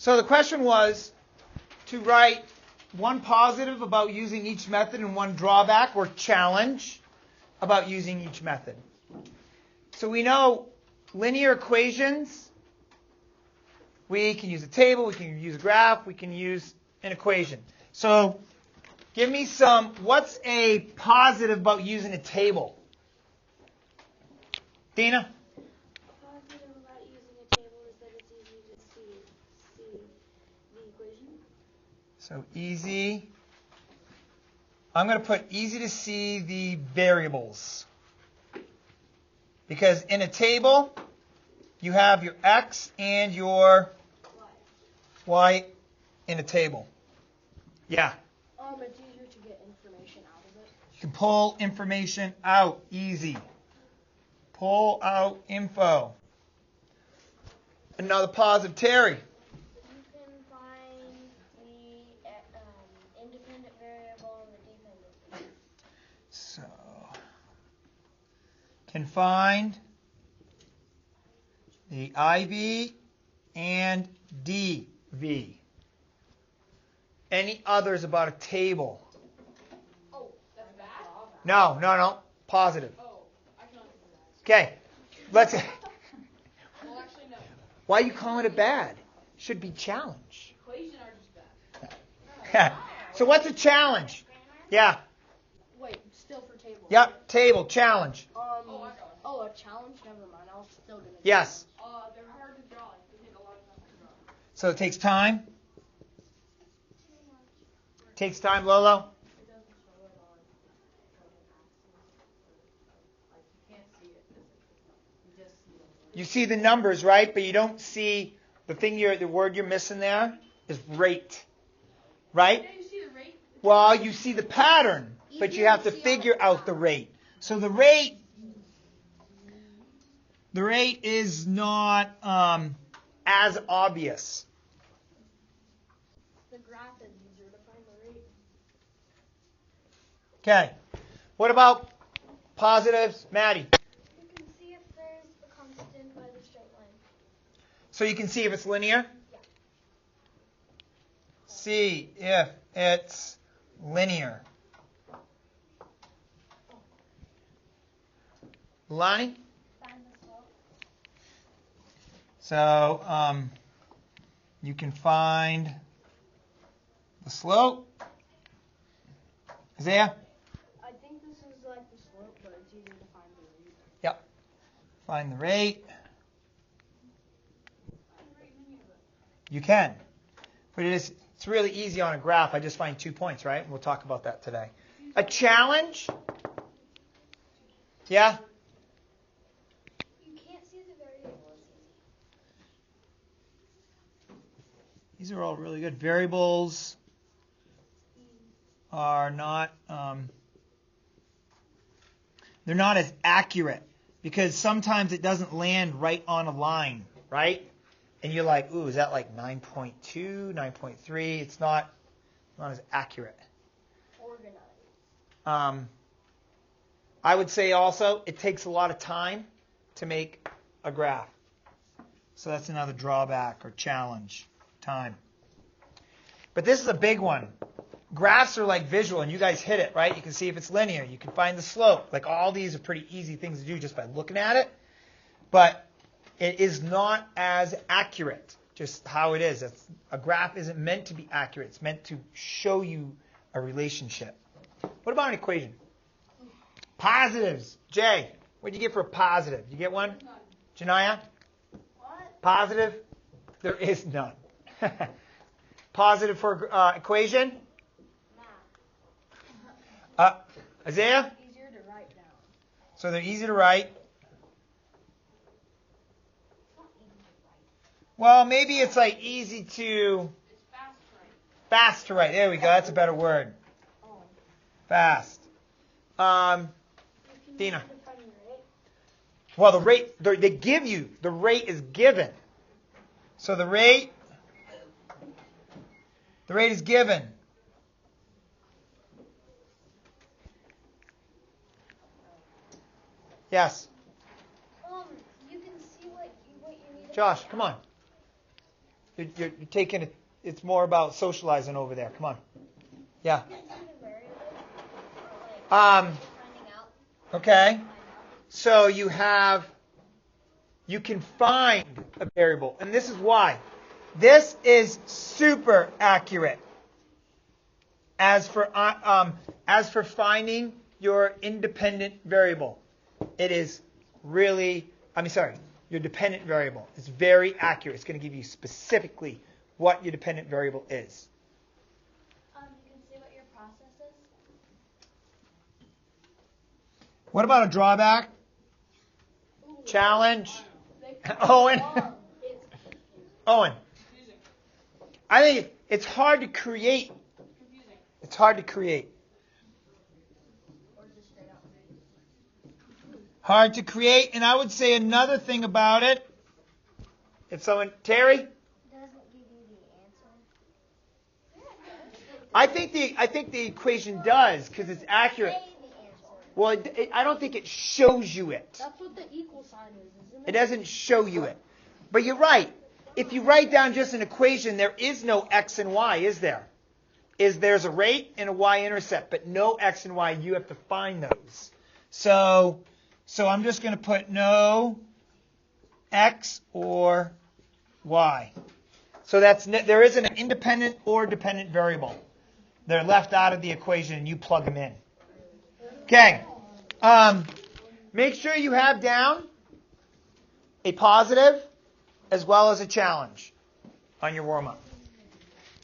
So the question was to write one positive about using each method and one drawback or challenge about using each method. So we know linear equations, we can use a table, we can use a graph, we can use an equation. So give me what's a positive about using a table? Dina? Positive about using a table is that it's easy to see the equation. So easy. I'm going to put easy to see the variables. Because in a table, you have your x and your y in a table. Yeah? It's easier to get information out of it. You can pull information out easy. Pull out info. Another positive, Terry. You can find the independent variable and the dependent variable. So, can find the IV and DV. Any others about a table? Oh, that's bad? No. Positive. Oh, I cannot do that. Okay. Let's. Well, actually, no. Why are you calling it bad? Should be challenge. Equations are just bad. So what's a challenge? Yeah. Wait, still for table. Yep. Table challenge. A challenge? Never mind. I was still gonna. Yes. They're hard to draw. They take a lot of time to draw. So it takes time. Takes time, Lolo. It doesn't show it on like you can't see it physically. You just see it. You see the numbers, right? But you don't see the word you're missing there is rate, right? Yeah, you see the rate. Well, you see the pattern, but you have to figure out the rate. So the rate is not as obvious. The graph is easier to find the rate. Okay. What about positives, Maddie? You can see if there's a constant by the straight line. So you can see if it's linear? Yeah. See if it's linear. Lonnie? Find the slope. So you can find the slope. Isaiah? I think this is like the slope, but it's easier to find the rate. Yep. Find the rate. You can. But it's really easy on a graph. I just find 2 points, right? We'll talk about that today. A challenge? Yeah? You can't see the variable. These are all really good. Variables are not, they're not as accurate because sometimes it doesn't land right on a line, right? And you're like, ooh, is that like 9.2, 9.3? It's not as accurate. Organized. I would say also it takes a lot of time to make a graph. So that's another drawback or challenge, time. But this is a big one. Graphs are like visual, and you guys hit it, right? You can see if it's linear. You can find the slope. Like all these are pretty easy things to do just by looking at it. But it is not as accurate, just how it is. A graph isn't meant to be accurate. It's meant to show you a relationship. What about an equation? Positives. Jay, what did you get for a positive? You get one? Janaya? What? Positive? There is none. Positive for equation? Math. Isaiah? Easier to write down. So they're easy to write. It's not easy to write. Well, maybe it's like easy to... It's fast to write. Fast to write. There we go. That's a better word. Oh. Fast. You Dina. can find the rate. Well, the rate, they give you, the rate is given. So the rate is given. Yes. You can see what you need. Josh, come on. You're taking it. It's more about socializing over there. Come on. Yeah. Finding out. Okay. So you can find a variable, and this is why. This is super accurate. As for finding your independent variable, it is really. Your dependent variable. It's very accurate. It's going to give you specifically what your dependent variable is. You can see what your process is. What about a drawback? Challenge? Owen? Owen. I think it's hard to create. It's hard to create. Hard to create. And I would say another thing about it. If someone, Terry? Doesn't give you the answer. I think the equation does because it's accurate. Say the answer. Well, I don't think it shows you it. That's what the equal sign is, isn't It doesn't show you it. But you're right. If you write down just an equation, there is no x and y, is there? There's a rate and a y-intercept, but no x and y. You have to find those. So I'm just going to put no x or y. So there isn't an independent or dependent variable. They're left out of the equation, and you plug them in. Okay. Make sure you have down a positive as well as a challenge on your warm-up.